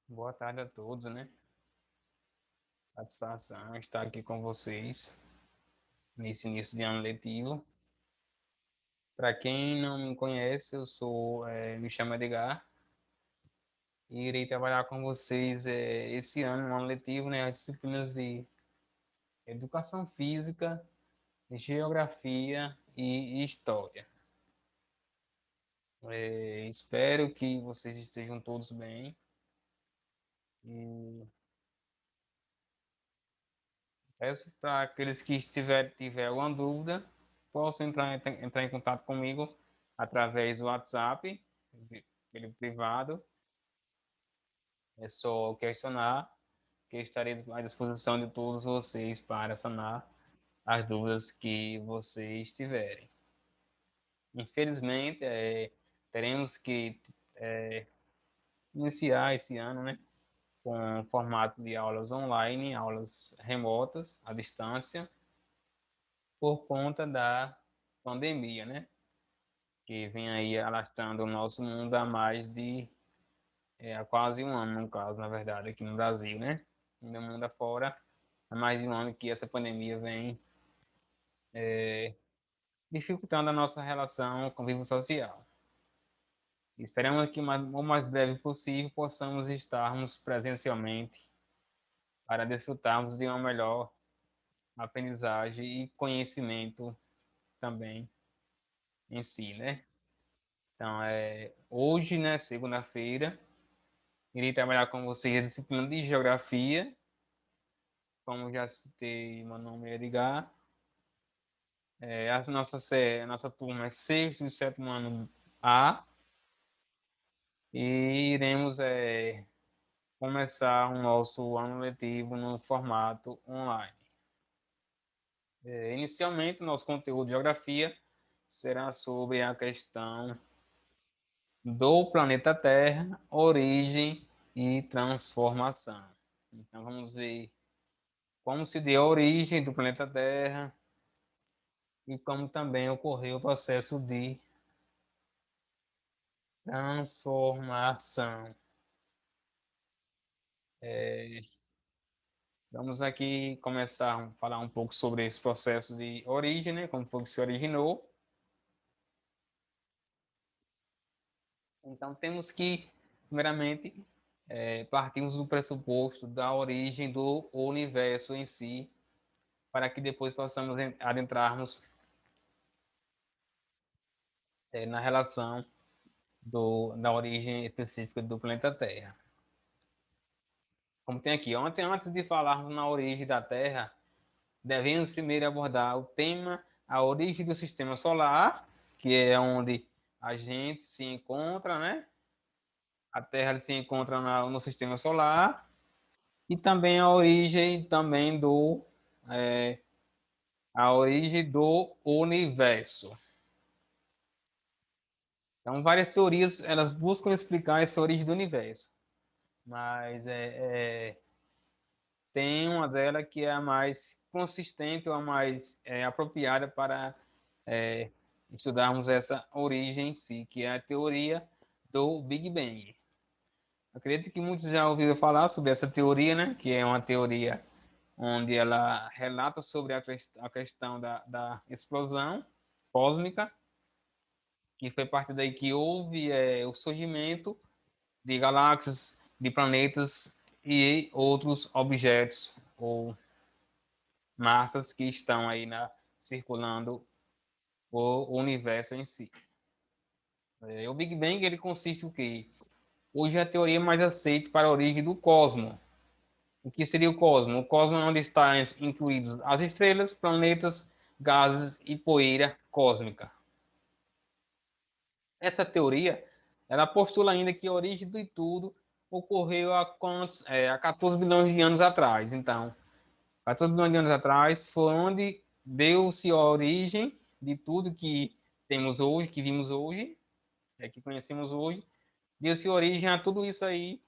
Boa tarde a todos, né? Satisfação estar aqui com vocês nesse início de ano letivo. Para quem não me conhece, me chamo Edgar e irei trabalhar com vocês esse ano, no ano letivo, né? As disciplinas de Educação Física, Geografia e História. Espero que vocês estejam todos bem e peço para aqueles que tiver alguma dúvida, possam entrar em contato comigo através do WhatsApp, pelo privado. É só questionar, que estarei à disposição de todos vocês para sanar as dúvidas que vocês tiverem. Infelizmente, teremos que iniciar esse ano, né, com um formato de aulas online, aulas remotas, à distância, por conta da pandemia, né? Que vem aí alastrando o nosso mundo há mais de há quase um ano, no caso, na verdade, aqui no Brasil, né? E no mundo afora, há mais de um ano que essa pandemia vem dificultando a nossa relação com o convívio social. Esperamos que o mais breve possível possamos estarmos presencialmente para desfrutarmos de uma melhor aprendizagem e conhecimento também em si, né? Então, hoje, né, segunda-feira, irei trabalhar com vocês a disciplina de Geografia. Como já citei, meu nome é Edgar. A nossa turma é sexto e sétimo ano A. E iremos começar o nosso ano letivo no formato online. Inicialmente, o nosso conteúdo de Geografia será sobre a questão do planeta Terra, origem e transformação. Então, vamos ver como se deu a origem do planeta Terra e como também ocorreu o processo de transformação. Vamos aqui começar a falar um pouco sobre esse processo de origem, né? Como foi que se originou. Então, temos que, primeiramente, partirmos do pressuposto da origem do universo em si, para que depois possamos adentrarmos na relação da origem específica do planeta Terra. Como tem aqui, antes de falarmos na origem da Terra, devemos primeiro abordar o tema, a origem do sistema solar, que é onde a gente se encontra, né? A Terra se encontra no sistema solar, e também a origem também é, a origem do universo. Então, várias teorias elas buscam explicar essa origem do universo, mas tem uma delas que é a mais consistente ou a mais apropriada para é, estudarmos essa origem em si, que é a teoria do Big Bang. Acredito que muitos já ouviram falar sobre essa teoria, né? Que é uma teoria onde ela relata sobre a questão da explosão cósmica, que foi a partir daí que houve o surgimento de galáxias, de planetas e outros objetos ou massas que estão aí circulando o universo em si. O Big Bang ele consiste o quê? Hoje é a teoria mais aceita para a origem do cosmos. O que seria o cosmos? O cosmos é onde estão incluídos as estrelas, planetas, gases e poeira cósmica. Essa teoria ela postula ainda que a origem de tudo ocorreu há 14 bilhões de anos atrás. Então, 14 bilhões de anos atrás foi onde deu-se a origem de tudo que temos hoje, que vimos hoje, que conhecemos hoje, deu-se origem a tudo isso aí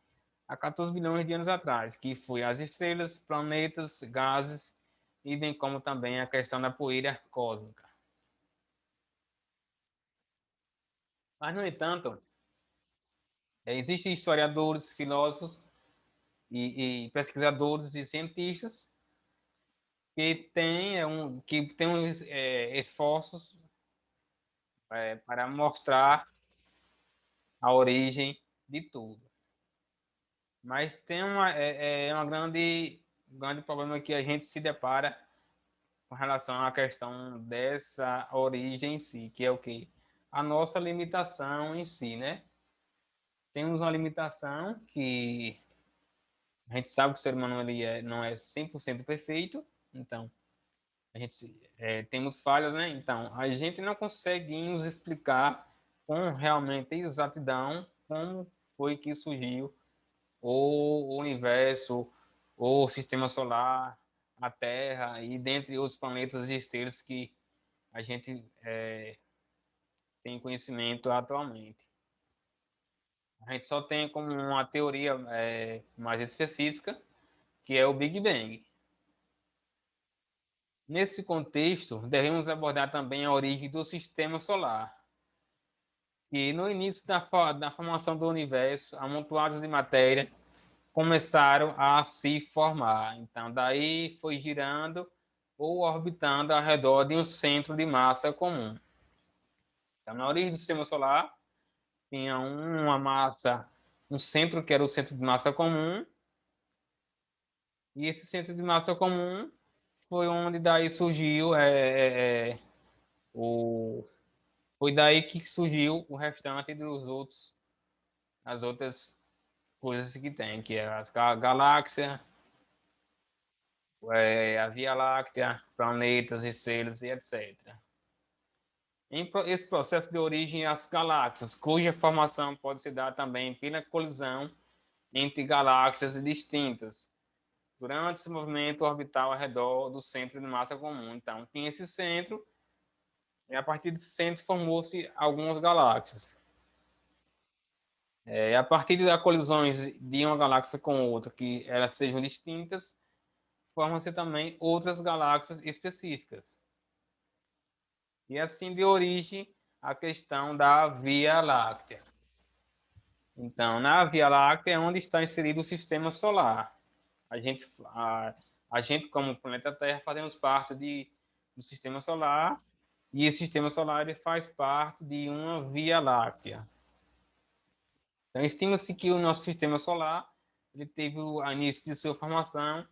há 14 bilhões de anos atrás, que foi as estrelas, planetas, gases e bem como também a questão da poeira cósmica. Mas, no entanto, Existem historiadores, filósofos e pesquisadores e cientistas que têm esforços para mostrar a origem de tudo. Mas tem uma grande problema que a gente se depara com relação à questão dessa origem em si, que é o quê? A nossa limitação em si, né? Temos uma limitação que a gente sabe que o ser humano não é 100% perfeito, então temos falhas, né? Então, a gente não consegue nos explicar com realmente exatidão como foi que surgiu o universo, o sistema solar, a Terra e dentre outros planetas e estrelas que a gente tem conhecimento atualmente. A gente só tem como uma teoria mais específica, que é o Big Bang. Nesse contexto, devemos abordar também a origem do sistema solar, que no início da formação do universo, amontoados de matéria começaram a se formar. Então, daí foi girando ou orbitando ao redor de um centro de massa comum. Então, na origem do sistema solar, tinha uma massa, um centro que era o centro de massa comum, e esse centro de massa comum foi onde daí surgiu o foi daí que surgiu o restante as outras coisas que tem, que é as galáxias, a Via Láctea, planetas, estrelas e etc. Esse processo de origem às galáxias, cuja formação pode se dar também pela colisão entre galáxias distintas, durante esse movimento orbital ao redor do centro de massa comum. Então, tinha esse centro, e a partir desse centro formou-se algumas galáxias. A partir das colisões de uma galáxia com outra, que elas sejam distintas, formam-se também outras galáxias específicas. E assim de origem a questão da Via Láctea. Então, na Via Láctea é onde está inserido o sistema solar. A gente como planeta Terra, fazemos parte do sistema solar, e esse sistema solar ele faz parte de uma Via Láctea. Então, estima-se que o nosso sistema solar ele teve o início de sua formação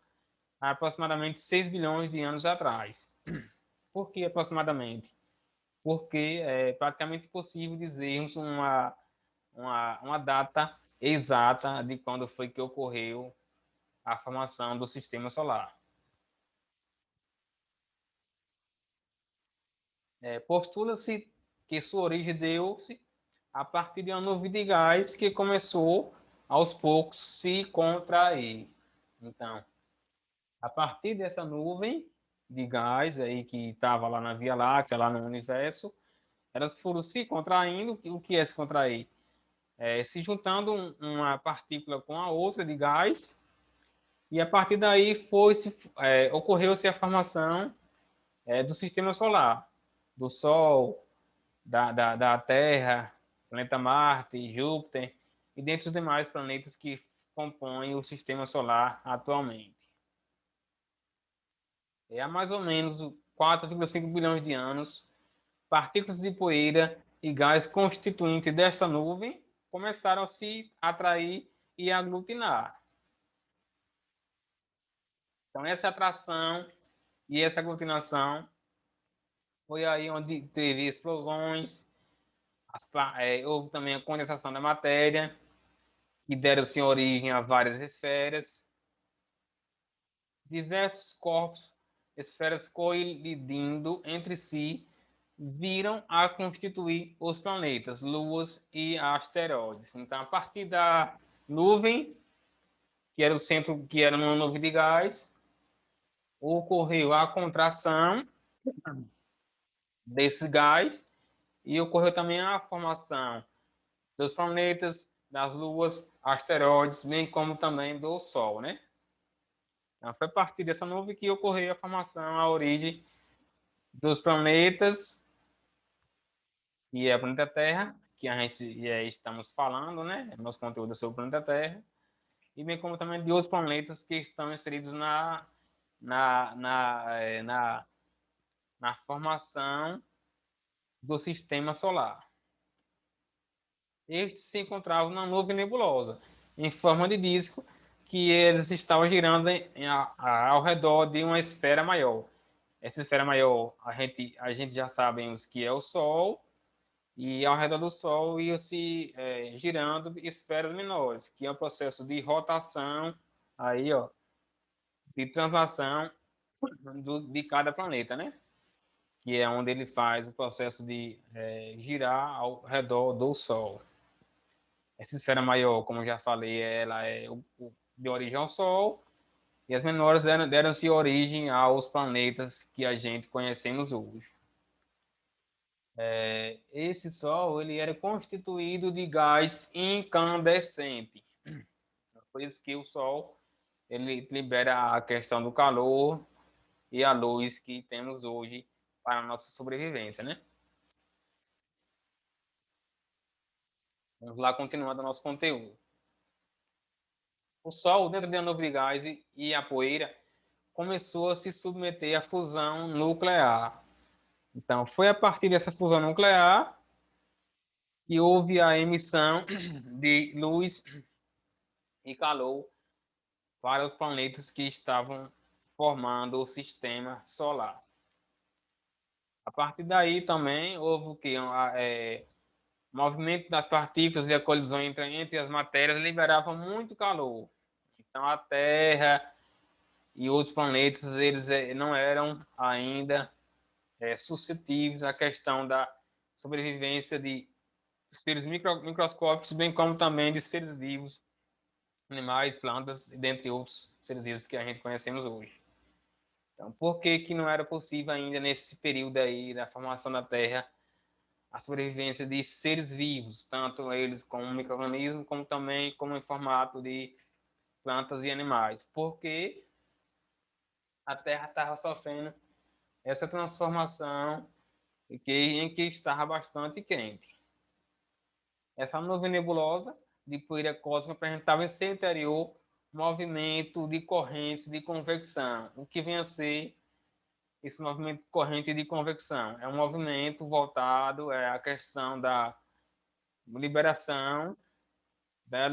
há aproximadamente 6 bilhões de anos atrás. Por que aproximadamente? Porque é praticamente impossível dizermos uma data exata de quando foi que ocorreu a formação do sistema solar. Postula-se que sua origem deu-se a partir de uma nuvem de gás que começou aos poucos se contrair. Então, a partir dessa nuvem de gás aí que estava lá na Via Láctea, lá no universo, elas foram se contraindo. O que é se contrair? Se juntando uma partícula com a outra de gás, e a partir daí ocorreu-se a formação do sistema solar, do Sol, da Terra, planeta Marte, Júpiter, e dentre os demais planetas que compõem o sistema solar atualmente. Há mais ou menos 4,5 bilhões de anos, partículas de poeira e gás constituintes dessa nuvem começaram a se atrair e aglutinar. Então, essa atração e essa aglutinação foi aí onde teve explosões, houve também a condensação da matéria, que deram-se origem a várias esferas, diversos corpos, esferas colidindo entre si, viram a constituir os planetas, luas e asteroides. Então, a partir da nuvem, que era o centro, que era uma nuvem de gás, ocorreu a contração desse gás e ocorreu também a formação dos planetas, das luas, asteroides, bem como também do Sol, né? Então, foi a partir dessa nuvem que ocorreu a formação, a origem dos planetas, que é o planeta Terra, que a gente estamos falando, né? Nosso conteúdo é sobre o planeta Terra, e bem como também de outros planetas que estão inseridos na, na, na, na formação do sistema solar. Estes se encontravam na nuvem nebulosa, em forma de disco, que eles estavam girando ao redor de uma esfera maior. Essa esfera maior, a gente já sabemos que é o Sol, e ao redor do Sol iam se girando esferas menores, que é o processo de rotação, aí, ó, de translação de cada planeta, né? Que é onde ele faz o processo de girar ao redor do Sol. Essa esfera maior, como eu já falei, ela é de origem ao Sol, e as menores deram-se origem aos planetas que a gente conhecemos hoje. Esse Sol ele era constituído de gás incandescente. Por isso que o Sol ele libera a questão do calor e a luz que temos hoje para a nossa sobrevivência, né? Vamos lá, continuando o nosso conteúdo. O Sol, dentro da nuvem de gás e a poeira, começou a se submeter à fusão nuclear. Então, foi a partir dessa fusão nuclear que houve a emissão de luz e calor para os planetas que estavam formando o sistema solar. A partir daí também houve o que? Movimento das partículas e a colisão entre as matérias liberava muito calor. Então a Terra e outros planetas eles não eram ainda suscetíveis à questão da sobrevivência de seres microscópicos, bem como também de seres vivos, animais, plantas, dentre outros seres vivos que a gente conhecemos hoje. Então, por que que não era possível ainda nesse período aí da formação da Terra a sobrevivência de seres vivos, tanto eles como micro-organismos, como também como em formato de plantas e animais? Porque a Terra estava sofrendo essa transformação em que estava bastante quente. Essa nuvem nebulosa de poeira cósmica apresentava em seu interior movimento de correntes de convecção. O que vem a ser esse movimento de corrente de convecção? É um movimento voltado à questão da liberação, da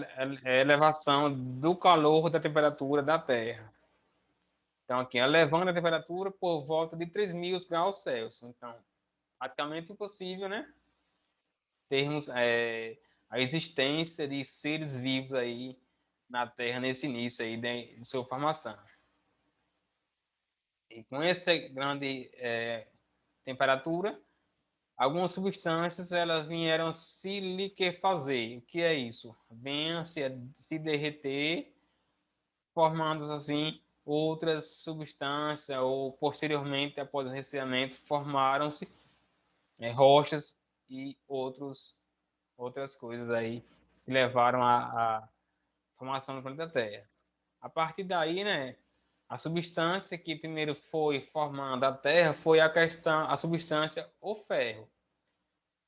elevação do calor da temperatura da Terra. Então, aqui, elevando a temperatura por volta de 3.000 graus Celsius. Então, praticamente impossível, né? Termos a existência de seres vivos aí na Terra nesse início aí de sua formação. E com essa grande temperatura, algumas substâncias elas vieram se liquefazer. O que é isso? Vêm se derreter, formando assim outras substâncias, ou posteriormente, após o resfriamento, formaram-se rochas e outras coisas aí que levaram à formação do planeta Terra. A partir daí, né, a substância que primeiro foi formando a Terra foi a substância, o ferro.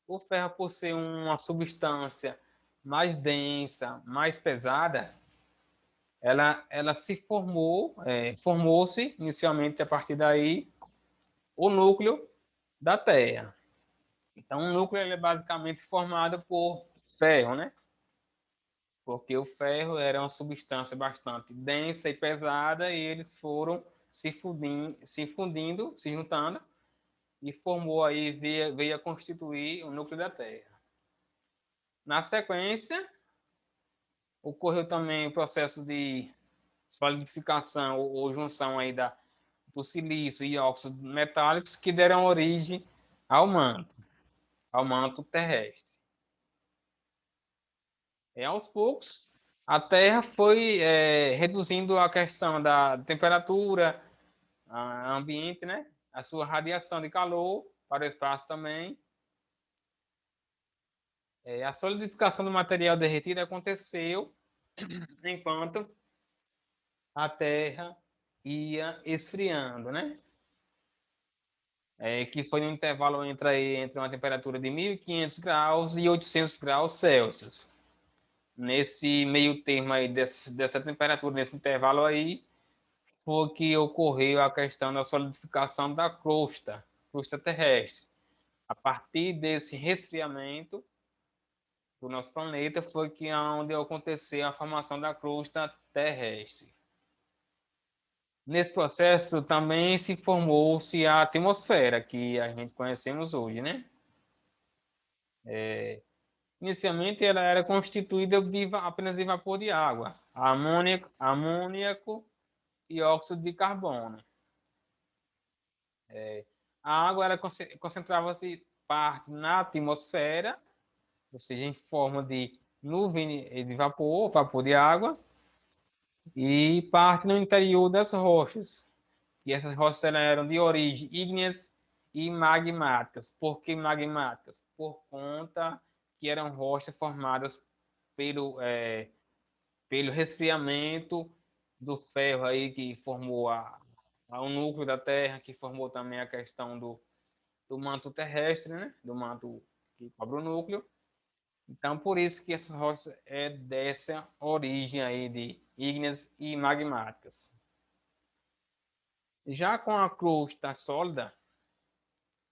O ferro, por ser uma substância mais densa, mais pesada, ela se formou-se inicialmente a partir daí o núcleo da Terra. Então, o núcleo é basicamente formado por ferro, né? Porque o ferro era uma substância bastante densa e pesada, e eles foram se juntando, e formou aí, veio a constituir o núcleo da Terra. Na sequência, ocorreu também o processo de solidificação ou junção aí do silício e óxidos metálicos que deram origem ao manto terrestre. E aos poucos, a Terra foi reduzindo a questão da temperatura ambiente, né? A sua radiação de calor para o espaço também. A solidificação do material derretido aconteceu enquanto a Terra ia esfriando, né? que foi no intervalo entre uma temperatura de 1.500 graus e 800 graus Celsius. Nesse meio termo aí dessa temperatura, nesse intervalo aí, foi que ocorreu a questão da solidificação da crosta terrestre. A partir desse resfriamento do nosso planeta foi que onde aconteceu a formação da crosta terrestre. Nesse processo também se formou-se a atmosfera que a gente conhecemos hoje, né? Inicialmente ela era constituída apenas de vapor de água, amôniaco e óxido de carbono. A água concentrava-se parte na atmosfera, ou seja, em forma de nuvem de vapor de água, e parte no interior das rochas. E essas rochas eram de origem ígneas e magmáticas. Por que magmáticas? Por conta que eram rochas formadas pelo resfriamento do ferro aí que formou o núcleo da Terra, que formou também a questão do manto terrestre, né? Do manto que cobre o núcleo. Então, por isso que essas rochas é dessa origem aí de ígneas e magmáticas. Já com a crosta sólida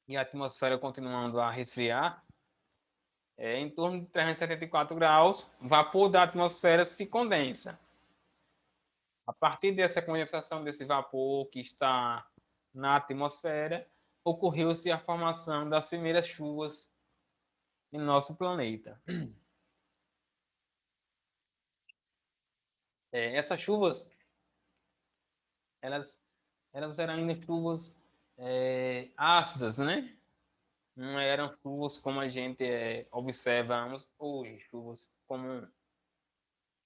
e a atmosfera continuando a resfriar, em torno de 374 graus, o vapor da atmosfera se condensa. A partir dessa condensação desse vapor que está na atmosfera, ocorreu-se a formação das primeiras chuvas em nosso planeta. Essas chuvas, elas, elas eram ainda chuvas ácidas, né? Não eram chuvas como a gente observamos hoje, chuvas comuns.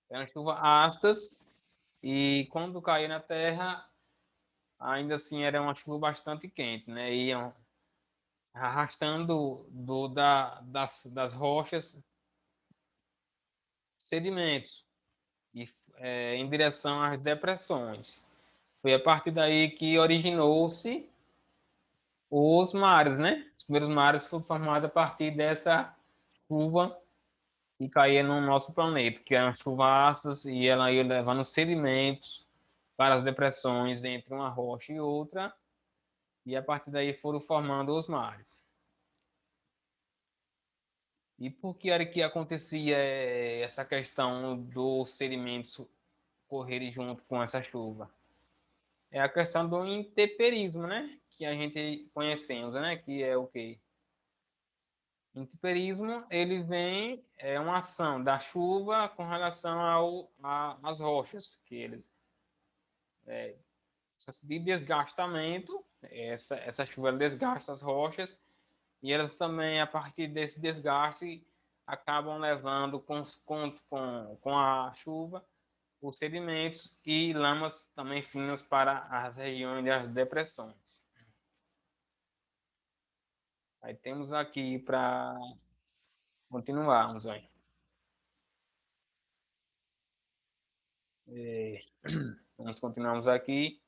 Eram chuvas ácidas e quando caía na Terra, ainda assim era uma chuva bastante quente, né? Iam arrastando das rochas sedimentos e, em direção às depressões. Foi a partir daí que originou-se os mares, né? Os primeiros mares foram formados a partir dessa chuva que caía no nosso planeta, que eram chuvas ácidas e ela ia levando sedimentos para as depressões entre uma rocha e outra, e a partir daí foram formando os mares. E por que era que acontecia essa questão dos sedimentos correrem junto com essa chuva? É a questão do intemperismo, né? Que a gente conhecemos, né? Que é o quê? Intemperismo, ele vem, é uma ação da chuva com relação às rochas, que eles, de desgastamento, essa chuva desgasta as rochas, e elas também, a partir desse desgaste, acabam levando com a chuva os sedimentos e lamas também finas para as regiões das depressões. Aí temos aqui para continuarmos aí. Vamos continuarmos aqui.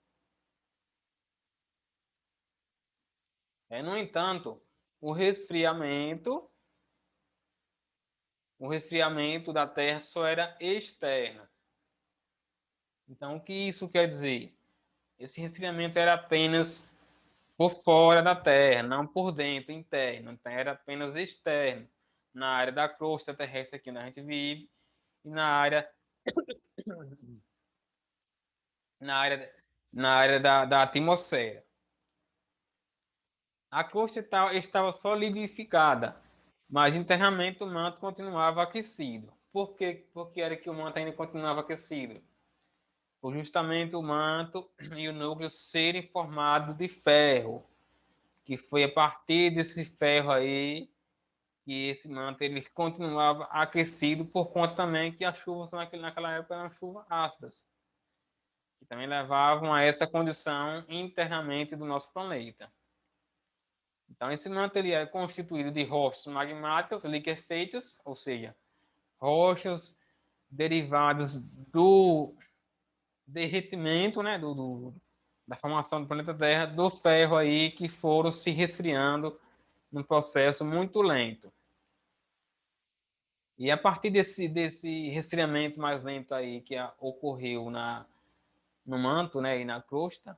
No entanto, o resfriamento, o resfriamento da Terra só era externo. Então, o que isso quer dizer? Esse resfriamento era apenas por fora da Terra, não por dentro, interno. Então, era apenas externo, na área da crosta terrestre aqui onde a gente vive e na área, na área da atmosfera. A crosta estava solidificada, mas internamente o manto continuava aquecido. Por quê? Porque era que o manto ainda continuava aquecido? Por justamente o manto e o núcleo serem formados de ferro, que foi a partir desse ferro aí que esse manto ele continuava aquecido por conta também que as chuvas naquela época eram chuvas ácidas, que também levavam a essa condição internamente do nosso planeta. Então, esse manto ele é constituído de rochas magmáticas liquefeitas, ou seja, rochas derivadas do derretimento, né, da formação do planeta Terra, do ferro aí que foram se resfriando num processo muito lento. E a partir desse resfriamento mais lento aí que ocorreu no manto, né, e na crosta,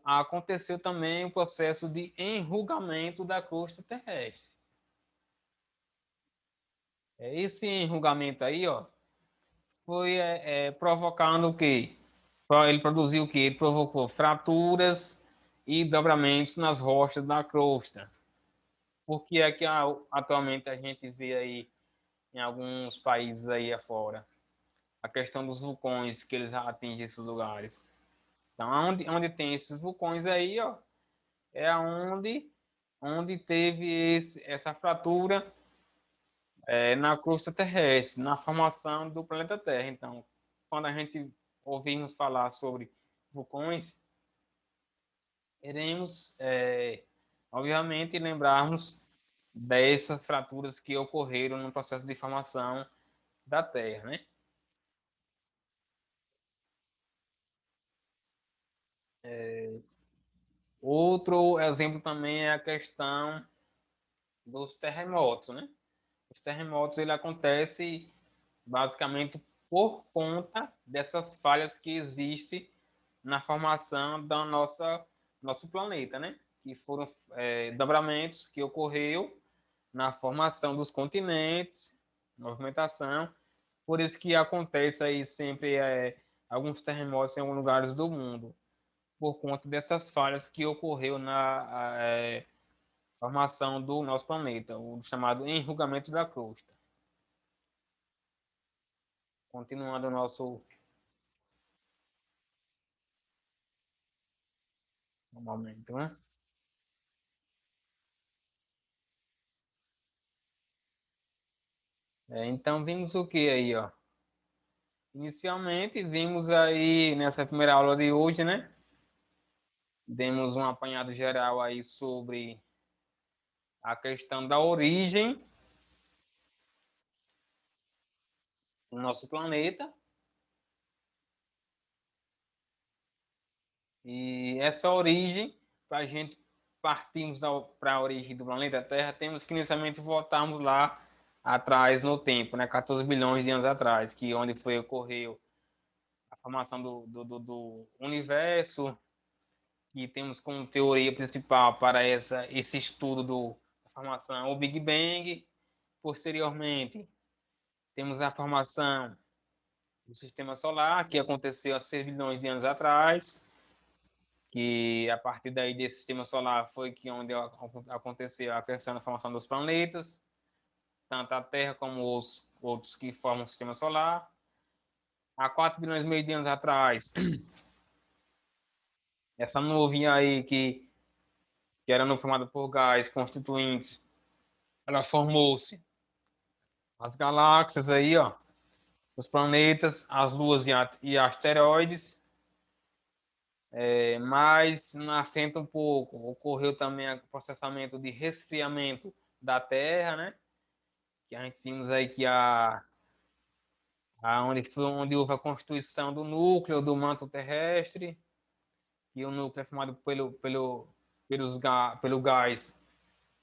aconteceu também o processo de enrugamento da crosta terrestre. Esse enrugamento aí, ó, foi provocando o quê? Ele produziu o quê? Ele provocou fraturas e dobramentos nas rochas da crosta. Porque é que atualmente a gente vê aí em alguns países aí afora a questão dos vulcões que eles atingem esses lugares. Então, onde tem esses vulcões aí, ó, é onde teve essa fratura na crosta terrestre, na formação do planeta Terra. Então, quando a gente ouvimos falar sobre vulcões, iremos, obviamente, lembrarmos dessas fraturas que ocorreram no processo de formação da Terra, né? Outro exemplo também é a questão dos terremotos, né? Os terremotos ele acontecem basicamente por conta dessas falhas que existem na formação da nosso planeta, né? Que foram dobramentos que ocorreu na formação dos continentes, movimentação. Por isso que acontece aí sempre alguns terremotos em alguns lugares do mundo, por conta dessas falhas que ocorreu na formação do nosso planeta, o chamado enrugamento da crosta. Continuando o nosso momento, né? Então vimos o que aí, ó? Inicialmente vimos aí nessa primeira aula de hoje, né? Demos um apanhado geral aí sobre a questão da origem do nosso planeta. E essa origem, para a gente partirmos para a origem do planeta Terra, temos que inicialmente voltarmos lá atrás no tempo, né? 14 bilhões de anos atrás, que onde ocorreu a formação do universo, que temos como teoria principal para esse estudo da formação o Big Bang. Posteriormente, temos a formação do Sistema Solar, que aconteceu há 6 bilhões de anos atrás, que a partir daí desse Sistema Solar foi que onde aconteceu a questão da formação dos planetas, tanto a Terra como os outros que formam o Sistema Solar. Há 4 bilhões e meio de anos atrás, essa nuvem aí que era formada por gás constituintes, ela formou-se as galáxias aí, ó, os planetas, as luas e asteroides. Mas na frente um pouco ocorreu também o processamento de resfriamento da Terra, né? Que a gente vimos aí que onde houve a constituição do núcleo do manto terrestre, e o núcleo é formado pelo gás,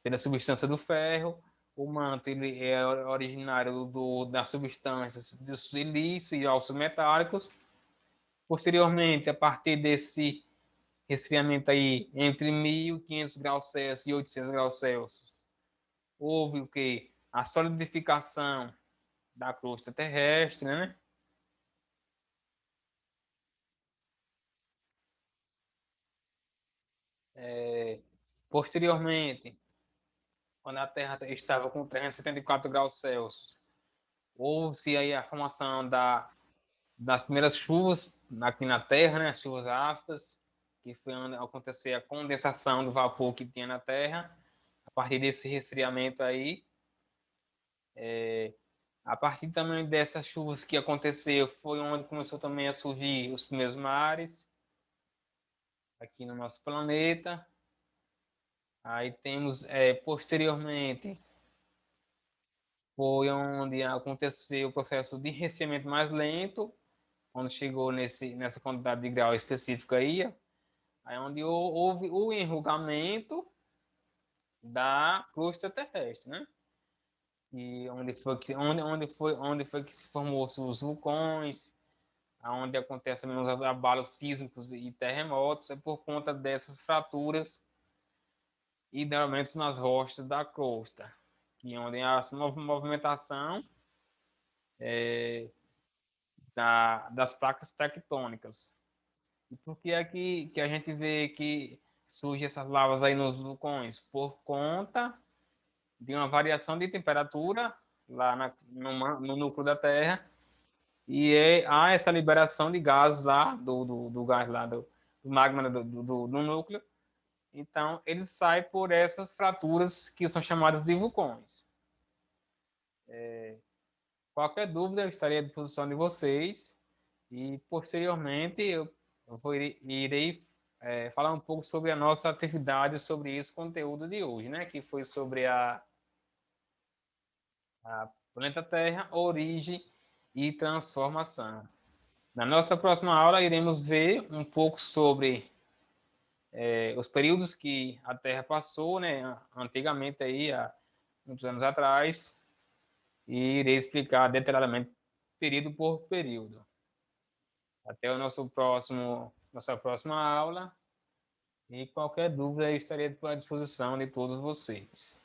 pela substância do ferro. O manto ele é originário das substâncias de silício e ossos metálicos. Posteriormente, a partir desse resfriamento aí entre 1.500 graus Celsius e 800 graus Celsius, houve o que? A solidificação da crosta terrestre, né? Posteriormente, quando a Terra estava com 374 graus Celsius, houve-se aí a formação das primeiras chuvas aqui na Terra, né? As chuvas ácidas, que foi onde aconteceu a condensação do vapor que tinha na Terra. A partir desse resfriamento aí, a partir também dessas chuvas que aconteceu, foi onde começou também a surgir os primeiros mares aqui no nosso planeta. Aí temos, posteriormente, foi onde aconteceu o processo de resfriamento mais lento, quando chegou nessa quantidade de grau específica aí onde houve o enrugamento da crosta terrestre, né? E onde foi que se formou os vulcões, onde acontecem os abalos sísmicos e terremotos, é por conta dessas fraturas e derramentos nas rochas da crosta, que onde há essa movimentação das placas tectônicas. E por que é que a gente vê que surgem essas lavas aí nos vulcões? Por conta de uma variação de temperatura lá no núcleo da Terra e há essa liberação de gases lá, do gás lá, do magma do núcleo. Então, ele sai por essas fraturas que são chamadas de vulcões. Qualquer dúvida, eu estarei à disposição de vocês e, posteriormente, irei falar um pouco sobre a nossa atividade, sobre esse conteúdo de hoje, né? Que foi sobre a planeta Terra, origem e transformação. Na nossa próxima aula, iremos ver um pouco sobre os períodos que a Terra passou, né? Antigamente, aí, há muitos anos atrás, e irei explicar detalhadamente período por período. Até o nossa próxima aula. E qualquer dúvida, eu estarei à disposição de todos vocês.